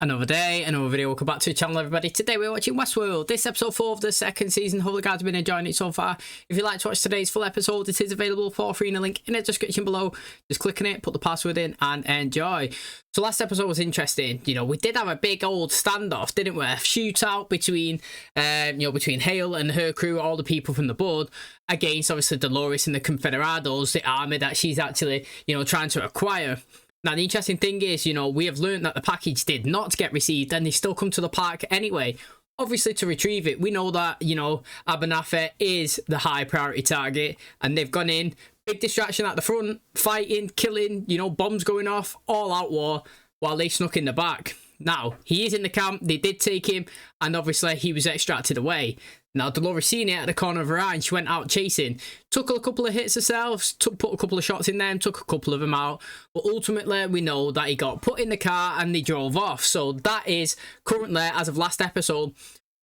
Another day, another video. Welcome back to the channel, everybody. Today we're watching Westworld. This episode 4 of the second season. Hope you guys have been enjoying it so far. If you'd like to watch today's full episode, it is available for free in a link in the description below. Just click on it, put the password in, and enjoy. So last episode was interesting. You know, we did have a big old standoff, didn't we? A shootout between, between Hale and her crew, all the people from the board, against obviously Dolores and the Confederados, the army that she's actually, trying to acquire. Now, the interesting thing is, we have learned that the package did not get received and they still come to the park anyway, obviously to retrieve it. We know that, Abernathy is the high priority target and they've gone in, big distraction at the front, fighting, killing, bombs going off, all out war, while they snuck in the back. Now, he is in the camp, they did take him, and obviously he was extracted away. Now, Dolores seen it at the corner of her eye and she went out chasing. Took a couple of hits herself, put a couple of shots in them, took a couple of them out. But ultimately, we know that he got put in the car and they drove off. So that is currently, as of last episode,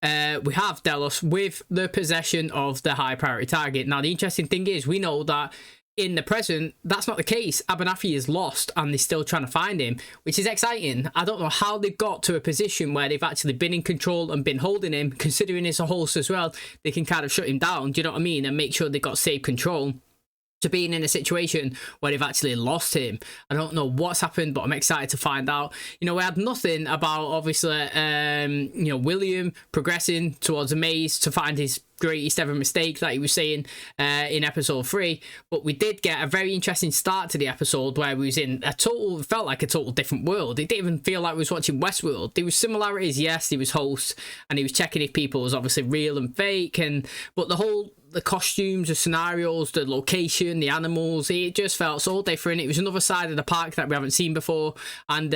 we have Delos with the possession of the high priority target. Now, the interesting thing is, we know that in the present, that's not the case. Abernathy is lost and they're still trying to find him, which is exciting. I don't know how they've got to a position where they've actually been in control and been holding him, considering it's a host as well. They can kind of shut him down, do you know what I mean? And make sure they've got safe control. To being in a situation where they've actually lost him. I don't know what's happened, but I'm excited to find out. We had nothing about, obviously, William progressing towards a maze to find his greatest ever mistake that he was saying in episode 3, but we did get a very interesting start to the episode where we was in felt like a total different world. It didn't even feel like we was watching Westworld. There was similarities, yes, he was host and he was checking if people was obviously real and fake, but the costumes, the scenarios, the location, the animals, it just felt so different. It was another side of the park that we haven't seen before, and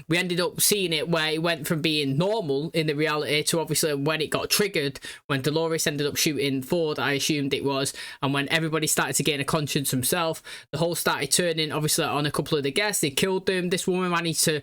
we ended up seeing it where it went from being normal in the reality to obviously when it got triggered, when Dolores ended up shooting Ford, I assumed it was, and when everybody started to gain a conscience himself, the whole started turning obviously on a couple of the guests. They killed them. This woman managed to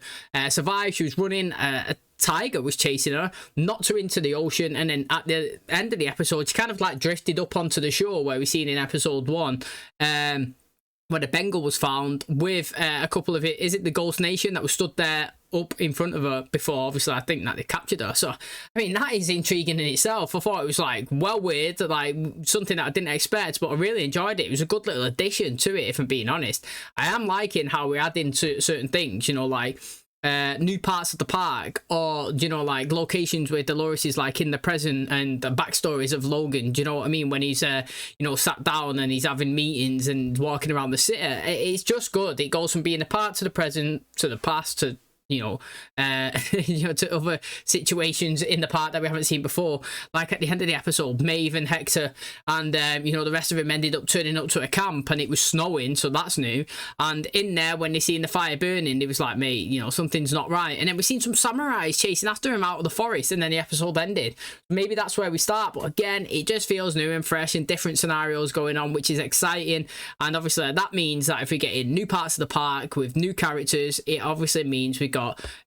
survive. She was running, a tiger was chasing her, knocked her into the ocean, and then at the end of the episode she kind of like drifted up onto the shore where we seen in episode 1, where the Bengal was found with a couple of is it the Ghost Nation that was stood there up in front of her before. Obviously, I think that they captured her. So, I mean, that is intriguing in itself. I thought it was like well weird, like something that I didn't expect, but I really enjoyed it. It was a good little addition to it, if I'm being honest. I am liking how we're adding to certain things, like new parts of the park, or like locations where Dolores is like in the present, and the backstories of Logan, do you know what I mean, when he's sat down and he's having meetings and walking around the city. It's just good. It goes from being a part to the present to the past to to other situations in the park that we haven't seen before. Like at the end of the episode, Maeve and Hector and the rest of them ended up turning up to a camp and it was snowing, so that's new. And in there, when they seen the fire burning, it was like, mate, something's not right. And then we seen some samurais chasing after him out of the forest, and then the episode ended. Maybe that's where we start, but again, it just feels new and fresh and different scenarios going on, which is exciting. And obviously that means that if we get in new parts of the park with new characters, it obviously means we got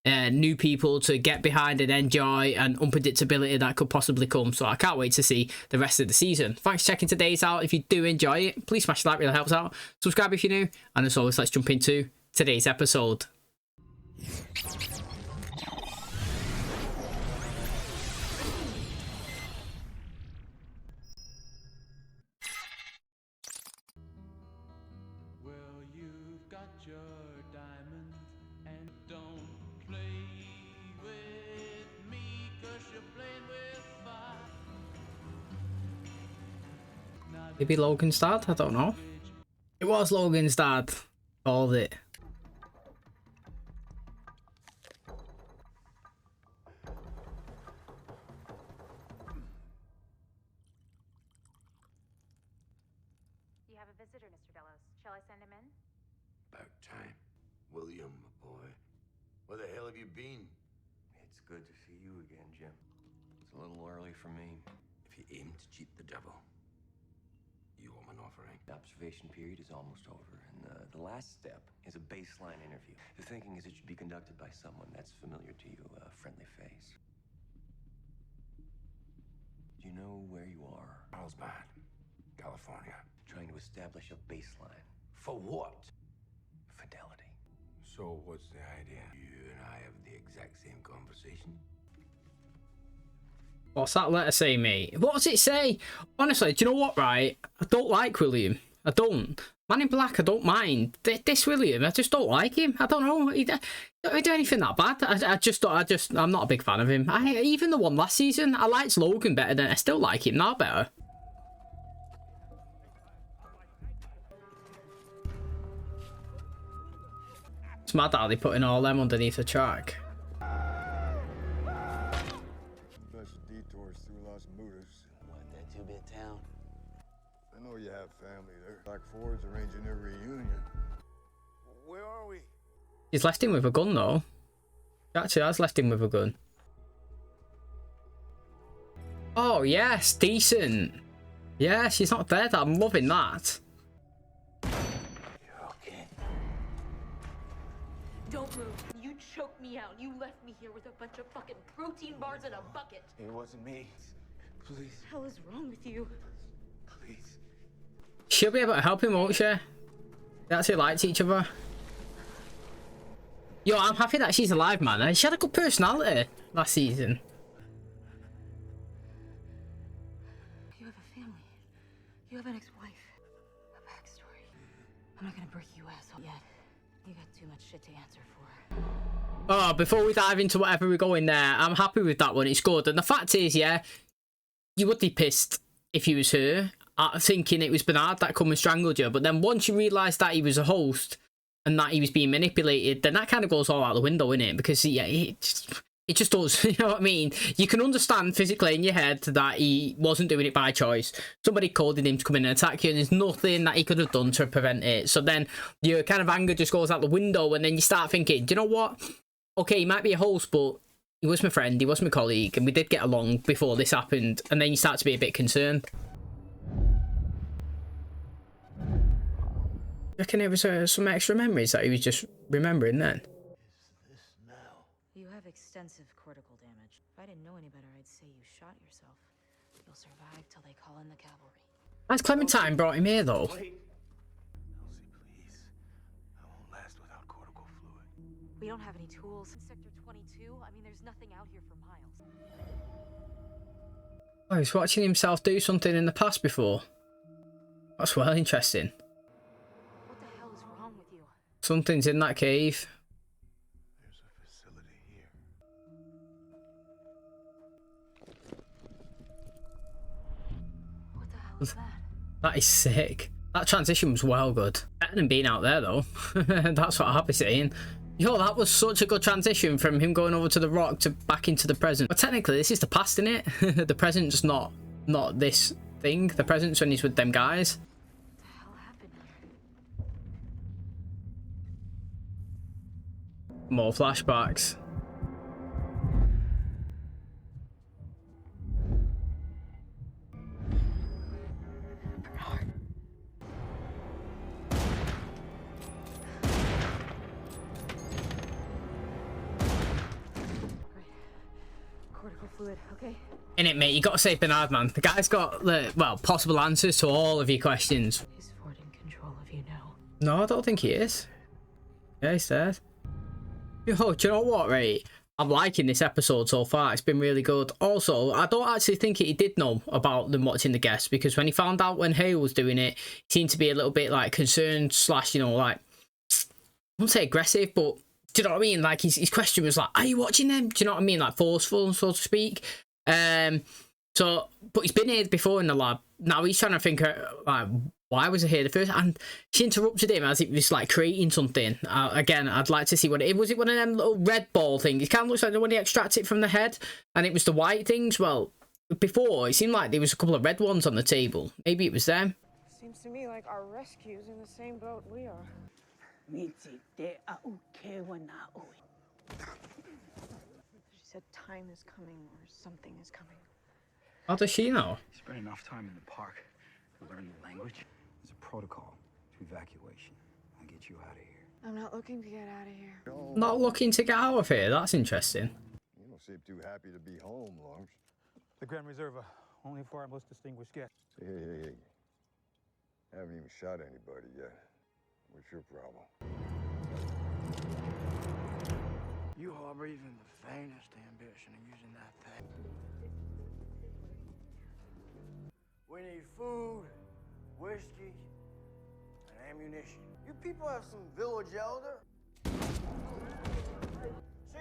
new people to get behind and enjoy, and unpredictability that could possibly come. So I can't wait to see the rest of the season. Thanks for checking today's out. If you do enjoy it, please smash that, really helps out. Subscribe if you're new, and as always, let's jump into today's episode. Maybe Logan's dad? I don't know. It was Logan's dad. Called it. You have a visitor, Mr. Delos. Shall I send him in? About time. William, boy. Where the hell have you been? It's good to see you again, Jim. It's a little early for me. If you aim to cheat the devil, you owe him an offering. The observation period is almost over, and the last step is a baseline interview. The thinking is it should be conducted by someone that's familiar to you, a friendly face. Do you know where you are? Carlsbad, California. Trying to establish a baseline. For what? Fidelity. So what's the idea? You and I have the exact same conversation? What's that letter say, mate? What does it say? Honestly, do you know what, right? I don't like William. I don't. Man in Black, I don't mind. This William, I just don't like him. I don't know. He don't do anything that bad. I'm not a big fan of him. Even the one last season, I liked Logan better than I still like him now better. It's mad that they putting all them underneath the track. Special detours through Las Mudas. What, that two-bit town? I know you have family there. Black Ford's arranging their reunion. Where are we? He's left him with a gun, though. He actually has left him with a gun. Oh, yes, decent. Yeah, she's not dead. I'm loving that. You're okay. Don't move. You choked me out. You left me here with a bunch of fucking protein bars in a bucket. It wasn't me. Please, What the hell is wrong with you? please. She'll be able to help him, won't she? They actually liked each other. Yo, I'm happy that she's alive, man. She had a good personality last season. You have a family. You have an ex-wife. A backstory. I'm not gonna break you asshole yet. You got too much shit to answer for. Oh, before we dive into whatever we go in there, I'm happy with that one. It's good. And the fact is, yeah, you would be pissed if you was her, thinking it was Bernard that come and strangled you. But then once you realise that he was a host and that he was being manipulated, then that kind of goes all out the window, innit? Because, yeah, it just does. You know what I mean? You can understand physically in your head that he wasn't doing it by choice. Somebody called him to come in and attack you, and there's nothing that he could have done to prevent it. So then your kind of anger just goes out the window, and then you start thinking, do you know what? Okay, he might be a host, but he was my friend, he was my colleague, and we did get along before this happened. And then you start to be a bit concerned. I reckon it was some extra memories that he was just remembering then. Is this now? You have extensive cortical damage. If I didn't know any better, I'd say you shot yourself. You'll survive till they call in the cavalry. Has Clementine brought him here, though? Wait. Elsie, please. I won't last without cortical fluid. We don't have any tools. In Sector 22, I mean, there's nothing out here for miles. Oh, he's watching himself do something in the past before. That's well interesting. What the hell is wrong with you? Something's in that cave. There's a facility here. What the hell is that? That is sick. That transition was well good. Better than being out there, though. That's what I'll be saying. Yo, that was such a good transition from him going over to the rock to back into the present. But technically, this is the past, isn't it? The present's not this thing. The present's when he's with them guys. What the hell happened here? More flashbacks. Cortical fluid, okay? In it, mate, you gotta say Bernard, man. The guy's got the, well, possible answers to all of your questions. Is Ford in control of you now? No, I don't think he is. Yeah, he's dead. Yo, do you know what, right? I'm liking this episode so far. It's been really good. Also, I don't actually think he did know about them watching the guests, because when he found out when Hale was doing it, he seemed to be a little bit like concerned slash, you know, like, I won't say aggressive, but do you know what I mean? Like his question was like, "Are you watching them?" Do you know what I mean? Like forceful, so to speak. So, but he's been here before in the lab. Now he's trying to think, like, why was I here the first? And she interrupted him as it was like creating something. Again, I'd like to see what it was. It one of them little red ball things? It kind of looks like when he extracts it from the head, and it was the white things. Well, before it seemed like there was a couple of red ones on the table. Maybe it was them. Seems to me like our rescue's in the same boat we are. She said time is coming or something is coming. How does she know? Spend enough time in the park to learn the language. There's a protocol to evacuation. I'll get you out of here. I'm not looking to get out of here. Not looking to get out of here. That's interesting. You don't seem too happy to be home, Lawrence. The Grand Reserva, only for our most distinguished guests. Hey. Haven't even shot anybody yet. What's your problem? You harbor even the faintest ambition of using that thing. We need food, whiskey, and ammunition. You people have some village elder? So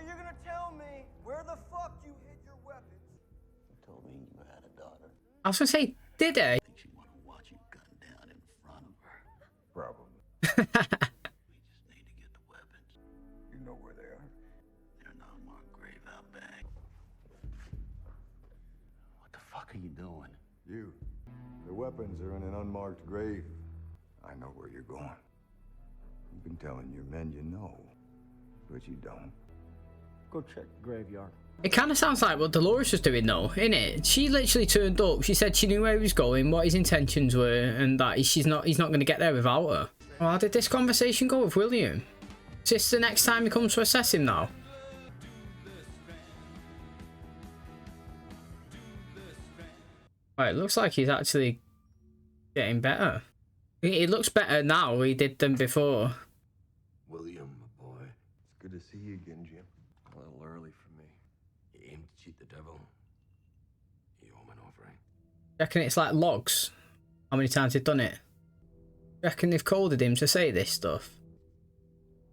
you're gonna tell me where the fuck you hid your weapons? You told me you had a daughter. I was gonna say, did I? I think she want to watch you gun down in front of her. Probably. We just need to get the weapons. You know where they are. They're not marked grave out back. What the fuck are you doing? You. The weapons are in an unmarked grave. I know where you're going. You've been telling your men you know, but you don't. Go check the graveyard. It kind of sounds like what Dolores was doing though, innit? She literally turned up. She said she knew where he was going, what his intentions were, and that he's not going to get there without her. Well, how did this conversation go with William? Is this the next time he comes to assess him now? Right, it looks like he's actually getting better. It looks better now he did than before. William, my boy. It's good to see you again, Jim. A little early for me. You aim to cheat the devil. You owe him an offering. Reckon it's like logs. How many times they've done it? Reckon they've coded him to say this stuff.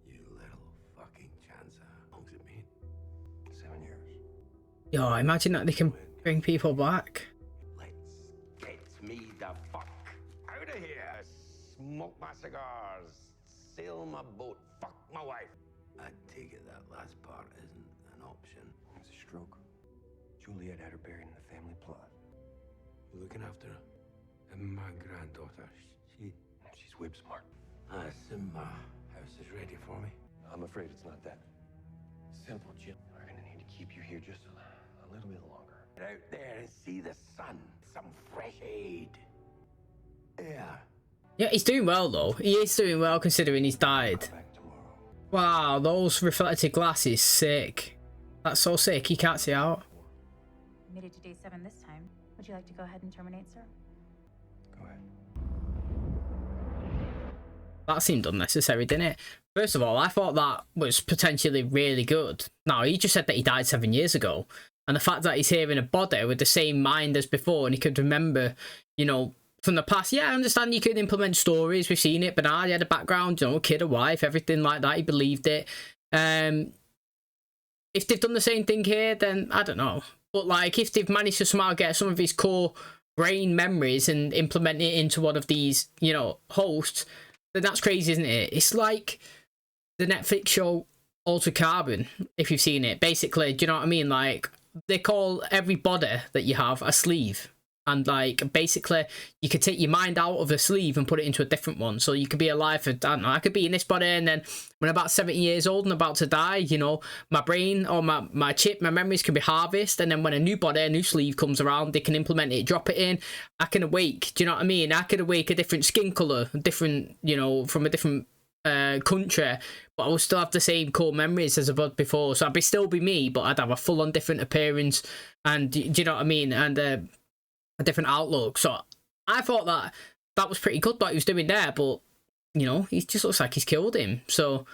You little fucking chancer. How long's it been? 7 years. Yo, imagine that they can bring people back. Let's get me the fuck out of here. Smoke my cigars. Sail my boat. Fuck my wife. I take it that last part isn't an option. It was a stroke. Juliet had her buried in the family plot. You looking after her? And my granddaughter. She's whip smart. I assume my house is ready for me. I'm afraid it's not that simple, Jim. We're gonna need to keep you here just a little bit longer. Get out there and see the sun. Some fresh aid. Yeah. Yeah, he's doing well though. He is doing well considering he's died. Back tomorrow. Wow, those reflective glasses, sick. That's so sick, he can't see out. Made it to day 7 this time. Would you like to go ahead and terminate, sir? Go ahead. That seemed unnecessary, didn't it? First of all, I thought that was potentially really good. Now, he just said that he died 7 years ago. And the fact that he's here in a body with the same mind as before and he could remember, you know, from the past. Yeah, I understand you could implement stories. We've seen it. Bernard, he had a background, you know, a kid, a wife, everything like that. He believed it. If they've done the same thing here, then I don't know. But, like, if they've managed to somehow get some of his core brain memories and implement it into one of these, you know, hosts, then that's crazy, isn't it? It's like the Netflix show Altered Carbon, if you've seen it. Basically, do you know what I mean? Like, they call every body that you have a sleeve. And, like, basically, you could take your mind out of a sleeve and put it into a different one. So you could be alive for, I don't know, I could be in this body, and then when I'm about 70 years old and about to die, you know, my brain or my chip, my memories can be harvested. And then when a new body, a new sleeve comes around, they can implement it, drop it in. I can awake, do you know what I mean? I could awake a different skin colour, different, you know, from a different country, but I will still have the same core memories as I was before. So I'd still be me, but I'd have a full-on different appearance. And do you know what I mean? And a different outlook. So I thought that was pretty good what he was doing there, but you know, he just looks like he's killed him. So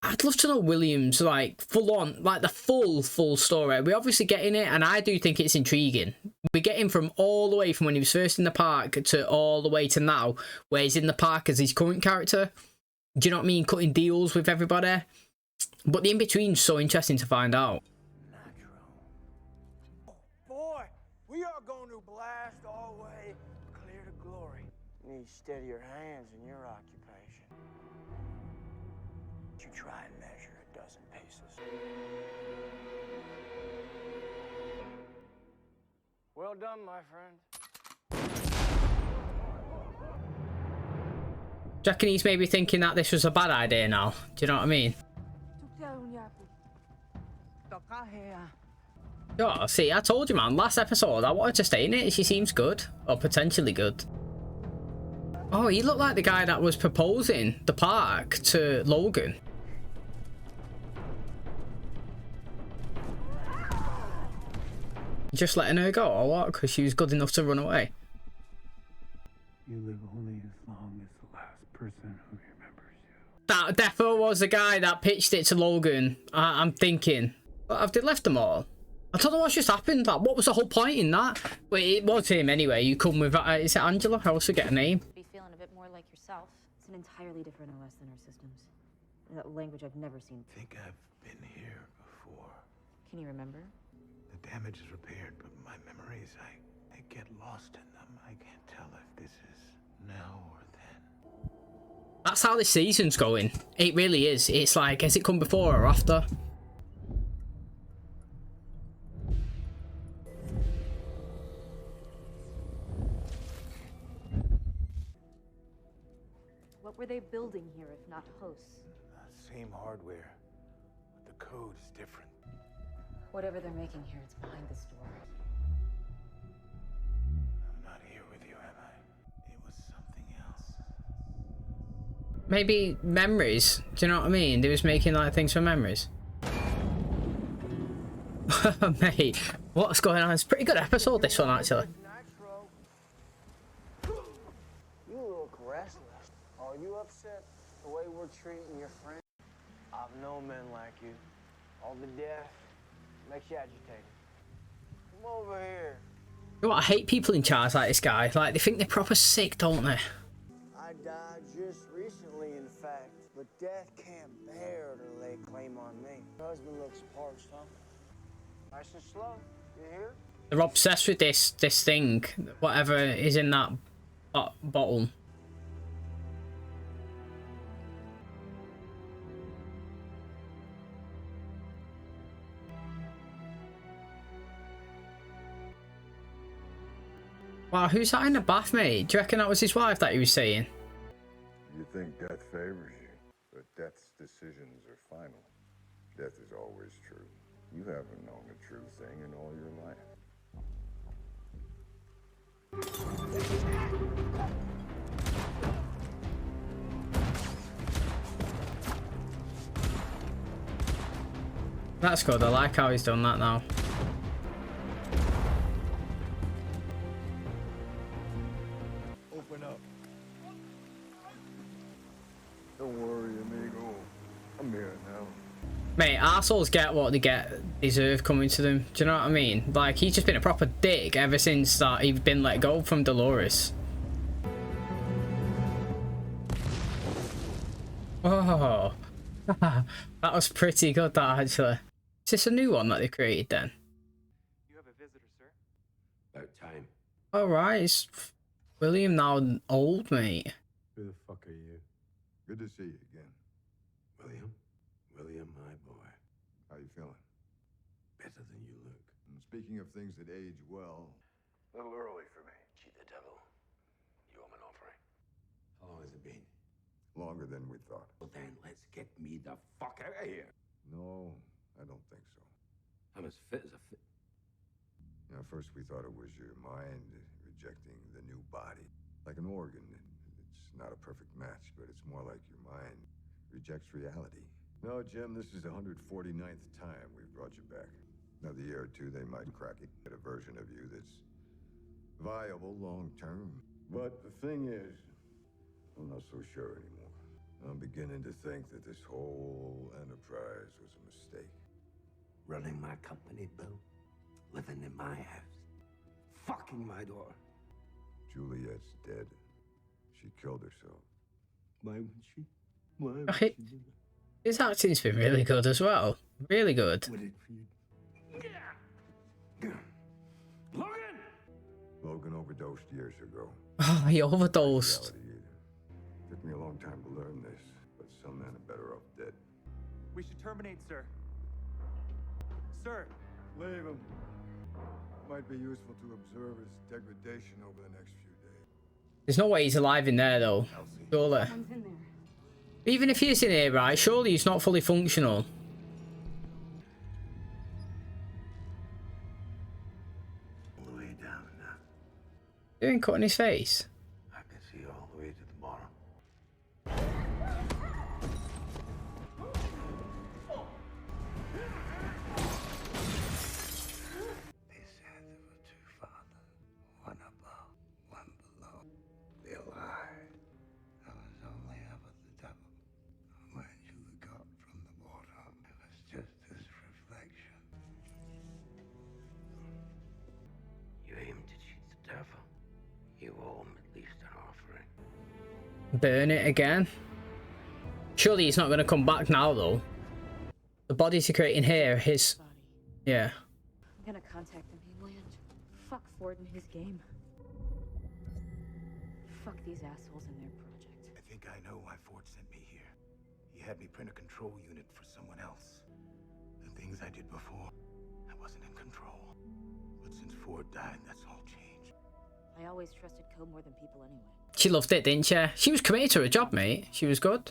I'd love to know Williams, like, full on, like the full story. We're obviously getting it, and I do think it's intriguing. We get him from all the way from when he was first in the park to all the way to now, where he's in the park as his current character. Do you know what I mean? Cutting deals with everybody. But the in-between's so interesting to find out. Boy, we are going to blast our way clear to glory. You need steadier hands in your occupation. You try and measure a dozen paces. Well done, my friend. Do you reckon he's maybe thinking that this was a bad idea now? Do you know what I mean? Oh, see, I told you, man, last episode, I wanted to stay in it. She seems good, or potentially good. Oh, he looked like the guy that was proposing the park to Logan. Just letting her go, or what? Because she was good enough to run away. You live only as long as the last person who remembers you. That defo was the guy that pitched it to Logan. I'm thinking, have they left them all? I don't know what's just happened. Like, what was the whole point in that? But it was him anyway. You come with, is it Angela? I also get a name. Be feeling a bit more like yourself. It's an entirely different OS than our systems. That language I've never seen. I think I've been here before. Can you remember? The damage is repaired, but my memories, I get lost in them. I can't tell if this is now or then. That's how this season's going. It really is. It's like, has it come before or after? What were they building here if not hosts? Same hardware, but the code is different. Whatever they're making here, it's behind this door. I'm not here with you, am I? It was something else. Maybe memories. Do you know what I mean? They was making like things for memories. Mate, what's going on? It's a pretty good episode, this one, actually. You look restless. Are you upset the way we're treating your friend? I've known men like you. All the death makes you agitated. Come over here. You know what? I hate people in charge like this guy. Like, they think they're proper sick, don't they? I died just recently, in fact, but death can't bear to lay claim on me. Your husband looks parched, huh? Nice and slow. You hear? They're obsessed with this thing, whatever is in that bottle. Wow, who's that in the bath, mate? Do you reckon that was his wife that he was saying? You think death favors you, but death's decisions are final. Death is always true. You haven't known a true thing in all your life. That's good. I like how he's done that now. Open up. Don't worry, amigo. I'm here now. Mate, assholes get what they deserve coming to them. Do you know what I mean? Like, he's just been a proper dick ever since that he's been let go from Dolores. Oh, that was pretty good, that, actually. Is this a new one that they created then? You have a visitor, sir. About time. Alright, it's William now old, mate. Who the fuck are you? Good to see you again. William? William, my boy. How you feeling? Better than you look. And speaking of things that age well, a little early for me. Gee, the devil. You owe him an offering. How long has it been? Longer than we thought. Well, then, let's get me the fuck out of here. No, I don't think so. I'm as fit as a fit. You know, first we thought it was your mind rejecting the new body. Like an organ. It's not a perfect match, but it's more like your mind rejects reality. No, Jim, this is the 149th time we've brought you back. Another year or two, they might crack it. Get a version of you that's viable long term. But the thing is, I'm not so sure anymore. I'm beginning to think that this whole enterprise was a mistake. Running my company, Bill. Living in my house. Fucking my daughter. Juliet's dead. She killed herself. Why would she? Why would Okay. she do that? His acting's been really good as well. Really good. What did you... Logan! Logan overdosed years ago. Oh, he overdosed. Reality either. Took me a long time to learn this, but some men are better off dead. We should terminate, sir. Sir! Leave him. Might be useful to observe his degradation over the next few days. There's no way he's alive in there, though. Surely. Someone's in there. Even if he is in here, right, surely he's not fully functional. All the way down now. Doing cutting his face. I can see all the way to the bottom. They said there were two fathers, one above, one below. They lied. I was only ever the devil. Burn it again. Surely he's not going to come back now, though. The bodies are creating here, his... Yeah. I'm gonna contact the mainland. Fuck Ford and his game. Fuck these assholes and their project. I think I know why Ford sent me here. He had me print a control unit for someone else. The things I did before, I wasn't in control. But since Ford died, that's all changed. I always trusted Co more than people anyway. She loved it, didn't she? She was committed to her job, mate. She was good.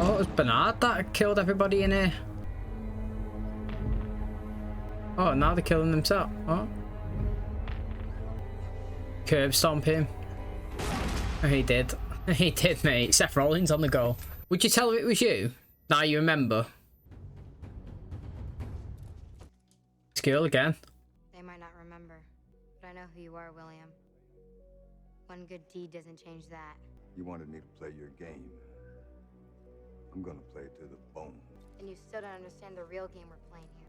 Oh, it was Bernard that killed everybody in here. Oh, now they're killing themselves. Oh. Curb stomp him. Oh, he did. He did, mate. Seth Rollins on the go. Would you tell if it was you? Now you remember. This girl again. They might not remember, but I know who you are, William. One good deed doesn't change that. You wanted me to play your game. I'm gonna play it to the bone. And you still don't understand the real game we're playing here.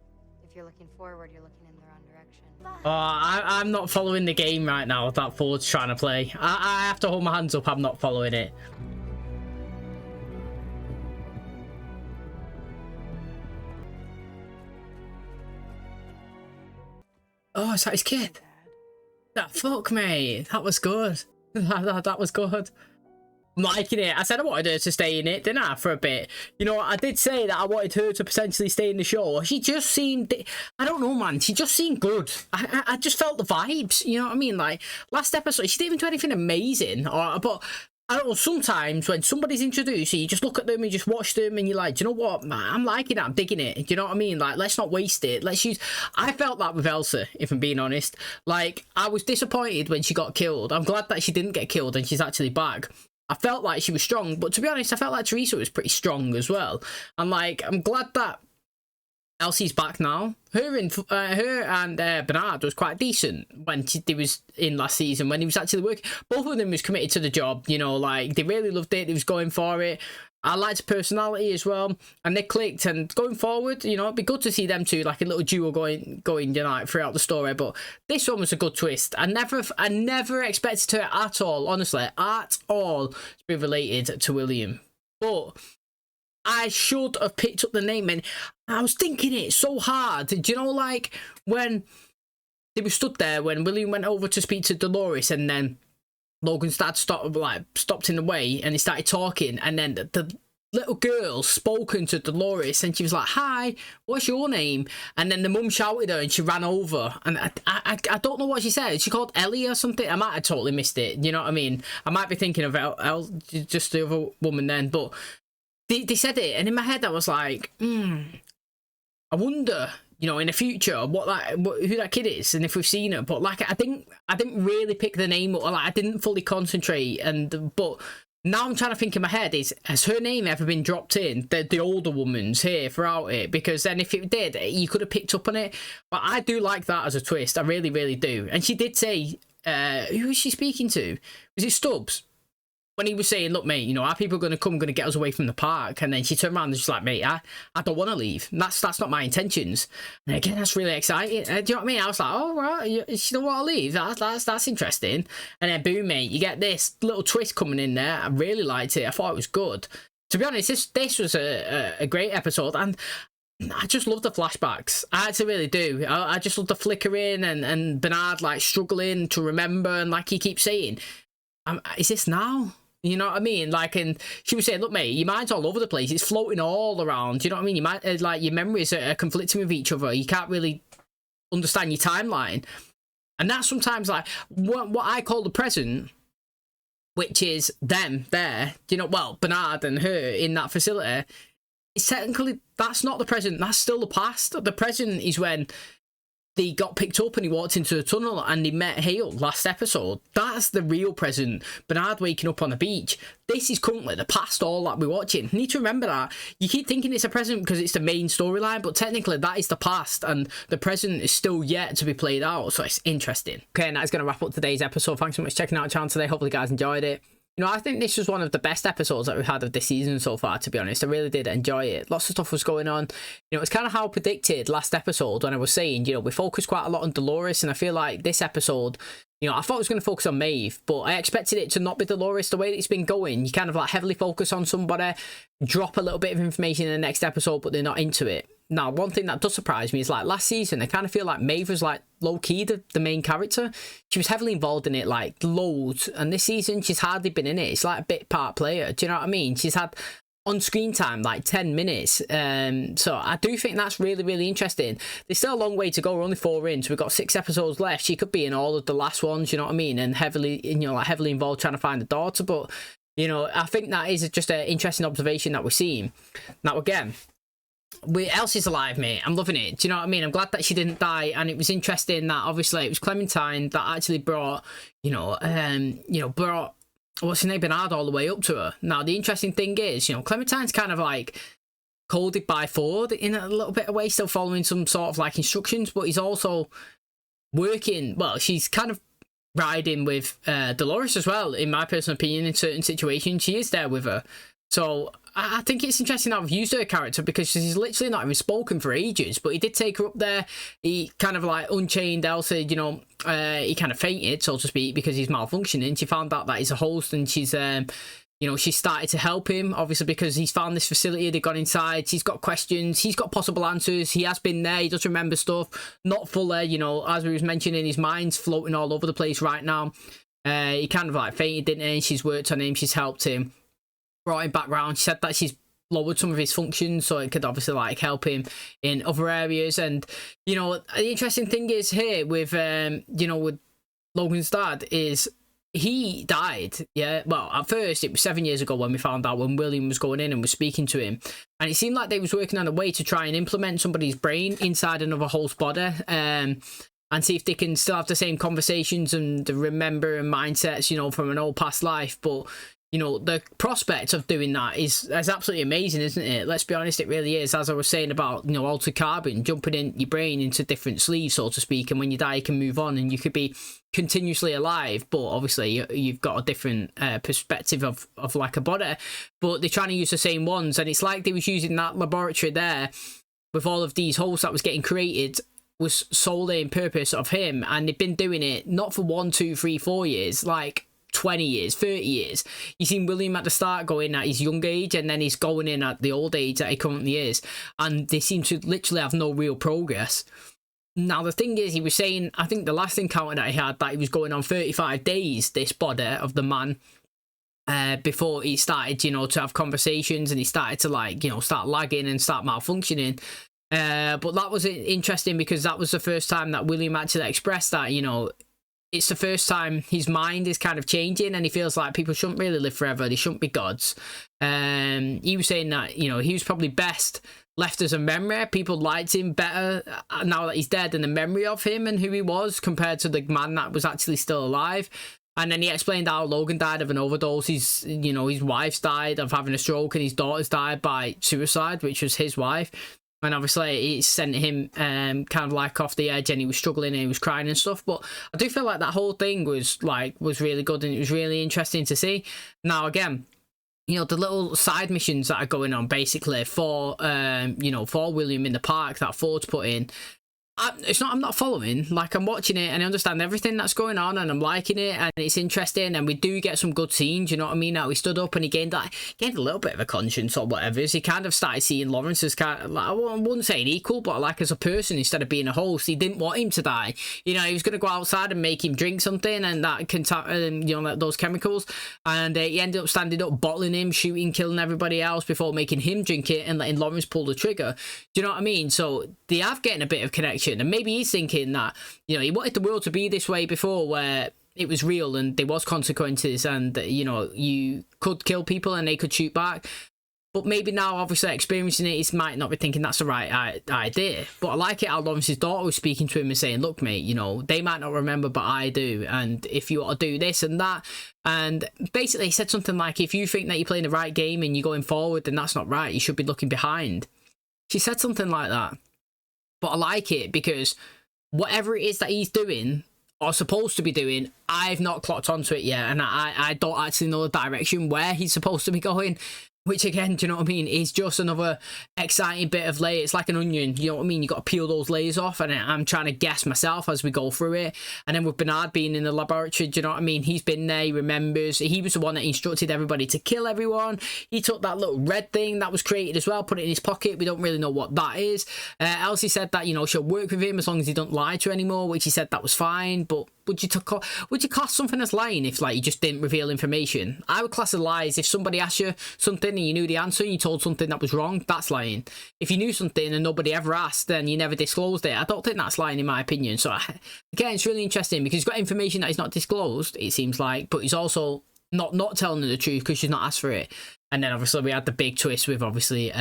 If you're looking forward, you're looking in the wrong direction. Oh, I'm not following the game right now that Ford's trying to play. I have to hold my hands up. I'm not following it. Oh, is that his kid? That fuck, mate. That was good. That was good. I'm liking it. I said I wanted her to stay in it, didn't I, for a bit? You know, I did say that I wanted her to potentially stay in the show. She just seemed... I don't know, man. She just seemed good. I just felt the vibes. You know what I mean? Like, last episode, she didn't even do anything amazing. But, I don't know, sometimes when somebody's introduced, you just look at them and just watch them and you're like, do you know what? I'm liking it. I'm digging it. Do you know what I mean? Like, let's not waste it. Let's use... I felt that with Elsa, if I'm being honest. Like, I was disappointed when she got killed. I'm glad that she didn't get killed and she's actually back. I felt like she was strong, but to be honest, I felt like Teresa was pretty strong as well. And like, I'm glad that Elsie's back now. Her and Bernard was quite decent when they was in last season, when he was actually working. Both of them was committed to the job, you know, like they really loved it. They was going for it. I liked her personality as well, and they clicked. And going forward, you know, it'd be good to see them two, like a little duo going, you know, like, throughout the story. But this one was a good twist. I never expected her at all, honestly, at all, to be related to William. But I should have picked up the name, and I was thinking it so hard. Do you know, like when they were stood there when William went over to speak to Dolores, and then Logan's dad stopped in the way and he started talking, and then the little girl spoken to Dolores and she was like, "Hi, what's your name?" And then the mum shouted her and she ran over, and I don't know what she said. She called Ellie or something. I might have totally missed it, you know what I mean? I might be thinking of just the other woman then, but they said it, and in my head I was like, I wonder, you know, in the future who that kid is and if we've seen her. But like, I didn't really pick the name up, like I didn't fully concentrate. But now I'm trying to think in my head, has her name ever been dropped in, the older woman's here throughout it? Because then if it did, you could have picked up on it. But I do like that as a twist. I really, really do. And she did say, who was she speaking to? Was it Stubbs? When he was saying, "Look, mate, you know, our people are going to get us away from the park," and then she turned around and just like, "Mate, I don't want to leave. That's not my intentions." And again, that's really exciting. Do you know what I mean? I was like, "Oh, right, you don't want to leave? That's interesting." And then boom, mate, you get this little twist coming in there. I really liked it. I thought it was good. To be honest, this was a great episode, and I just love the flashbacks. I actually really do. I just love the flickering and Bernard like struggling to remember, and like he keeps saying, "Is this now?" You know what I mean? Like, and she was saying, "Look, mate, your mind's all over the place. It's floating all around." You know what I mean? You might like your memories are conflicting with each other. You can't really understand your timeline, and that's sometimes like what I call the present, which is them there. You know, well, Bernard and her in that facility. It's technically that's not the present. That's still the past. The present is when they got picked up and he walked into the tunnel and he met Hale last episode. That's the real present. Bernard waking up on the beach. This is currently the past, all that we're watching. You need to remember that. You keep thinking it's a present because it's the main storyline, but technically that is the past and the present is still yet to be played out. So it's interesting. Okay, and that's going to wrap up today's episode. Thanks so much for checking out the channel today. Hopefully you guys enjoyed it. You know, I think this was one of the best episodes that we've had of this season so far, to be honest. I really did enjoy it. Lots of stuff was going on. You know, it's kind of how I predicted last episode when I was saying, you know, we focused quite a lot on Dolores, and I feel like this episode, you know, I thought it was going to focus on Maeve, but I expected it to not be Dolores. The way that it's been going, you kind of like heavily focus on somebody, drop a little bit of information in the next episode, but they're not into it. Now, one thing that does surprise me is, like, last season, I kind of feel like Maeve was, like, low-key the main character. She was heavily involved in it, like, loads. And this season, she's hardly been in it. It's like a bit part player. Do you know what I mean? She's had on-screen time, like, 10 minutes. So I do think that's really, really interesting. There's still a long way to go. We're only 4 in, so we've got 6 episodes left. She could be in all of the last ones, you know what I mean? And heavily, you know, like, heavily involved trying to find the daughter. But, you know, I think that is just an interesting observation that we're seeing. Now, again, Elsie's alive, mate. I'm loving it. Do you know what I mean? I'm glad that she didn't die, and it was interesting that obviously it was Clementine that actually brought, brought what's her name, Bernard, all the way up to her. Now, the interesting thing is, you know, Clementine's kind of like coded by Ford in a little bit of way, still following some sort of like instructions, but he's also working. Well, she's kind of riding with Dolores as well, in my personal opinion. In certain situations, she is there with her. So I think it's interesting how we've used her character, because she's literally not even spoken for ages, but he did take her up there. He kind of like unchained Elsa, you know, he kind of fainted, so to speak, because he's malfunctioning. She found out that he's a host, and she's, you know, she started to help him, obviously, because he's found this facility, they've gone inside, she's got questions, he's got possible answers, he has been there, he does remember stuff, not fully, you know, as we was mentioning, his mind's floating all over the place right now. He kind of like fainted, didn't he? She's worked on him, she's helped him, brought him back round. She said that she's lowered some of his functions so it could obviously like help him in other areas. And, you know, the interesting thing is here with you know, with Logan's dad is he died. Yeah, well, at first it was 7 years ago when we found out, when William was going in and was speaking to him, and it seemed like they was working on a way to try and implement somebody's brain inside another host body, and see if they can still have the same conversations and the remember and mindsets, you know, from an old past life. But, you know, the prospect of doing that is absolutely amazing, isn't it? Let's be honest, it really is. As I was saying about, you know, altered carbon, jumping in your brain into different sleeves, so to speak, and when you die, you can move on and you could be continuously alive, but obviously you've got a different perspective of like a body. But they're trying to use the same ones, and it's like they was using that laboratory there with all of these holes that was getting created was solely in purpose of him, and they've been doing it not for 1, 2, 3, 4 years, like 20 years, 30 years. You seen William at the start going at his young age, and then he's going in at the old age that he currently is, and they seem to literally have no real progress. Now, the thing is, he was saying, I think the last encounter that he had, that he was going on 35 days, this body of the man, before he started, you know, to have conversations, and he started to, like, you know, start lagging and start malfunctioning. But that was interesting, because that was the first time that William actually expressed that, you know, it's the first time his mind is kind of changing, and he feels like people shouldn't really live forever. They shouldn't be gods. He was saying that, you know, he was probably best left as a memory. People liked him better now that he's dead, and the memory of him and who he was compared to the man that was actually still alive. And then he explained how Logan died of an overdose. His wife's died of having a stroke, and his daughter's died by suicide, which was his wife. And obviously it sent him kind of like off the edge, and he was struggling and he was crying and stuff. But I do feel like that whole thing was really good, and it was really interesting to see. Now, again, you know, the little side missions that are going on basically for for William in the park that Ford's put in, I'm not following. Like, I'm watching it and I understand everything that's going on, and I'm liking it, and it's interesting, and we do get some good scenes, you know what I mean? Now he stood up and he gained a little bit of a conscience or whatever. He kind of started seeing Lawrence as kind of, like, I wouldn't say an equal, but like as a person instead of being a host. He didn't want him to die. You know, he was going to go outside and make him drink something, and that those chemicals, and he ended up standing up, bottling him, shooting, killing everybody else before making him drink it and letting Lawrence pull the trigger. Do you know what I mean? So they have getting a bit of connection. And maybe he's thinking that, you know, he wanted the world to be this way before, where it was real and there was consequences, and, you know, you could kill people and they could shoot back. But maybe now, obviously, experiencing it, he might not be thinking that's the right idea. But I like it how Lawrence's daughter was speaking to him and saying, look, mate, you know, they might not remember, but I do. And if you want to do this and that. And basically he said something like, if you think that you're playing the right game and you're going forward, then that's not right. You should be looking behind. She said something like that. But I like it, because whatever it is that he's doing, or supposed to be doing. I've not clocked onto it yet, and I don't actually know the direction where he's supposed to be going. Which again, do you know what I mean, is just another exciting bit of layer. It's like an onion, you know what I mean? You got to peel those layers off, and I'm trying to guess myself as we go through it. And then with Bernard being in the laboratory, do you know what I mean? He's been there, he remembers. He was the one that instructed everybody to kill everyone. He took that little red thing that was created as well, put it in his pocket. We don't really know what that is. Elsie said that, you know, she'll work with him as long as he don't lie to her anymore, which he said that was fine. But would you class something as lying if, like, you just didn't reveal information? I would class a lie as if somebody asked you something and you knew the answer and you told something that was wrong. That's lying. If you knew something and nobody ever asked, then you never disclosed it. I don't think that's lying, in my opinion. So again, it's really interesting because he's got information that he's not disclosed, it seems like, but he's also not telling her the truth because she's not asked for it. And then obviously we had the big twist with obviously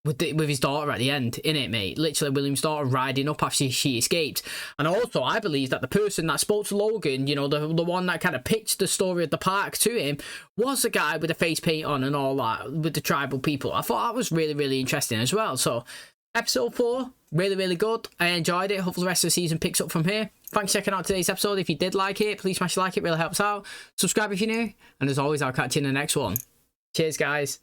with his daughter at the end, innit, mate? Literally, William's daughter riding up after she escaped. And also, I believe that the person that spoke to Logan, you know, the one that kind of pitched the story of the park to him, was the guy with the face paint on and all that, with the tribal people. I thought that was really, really interesting as well. So, episode 4, really, really good. I enjoyed it. Hopefully the rest of the season picks up from here. Thanks for checking out today's episode. If you did like it, please smash the like. It really helps out. Subscribe if you're new. And as always, I'll catch you in the next one. Cheers, guys.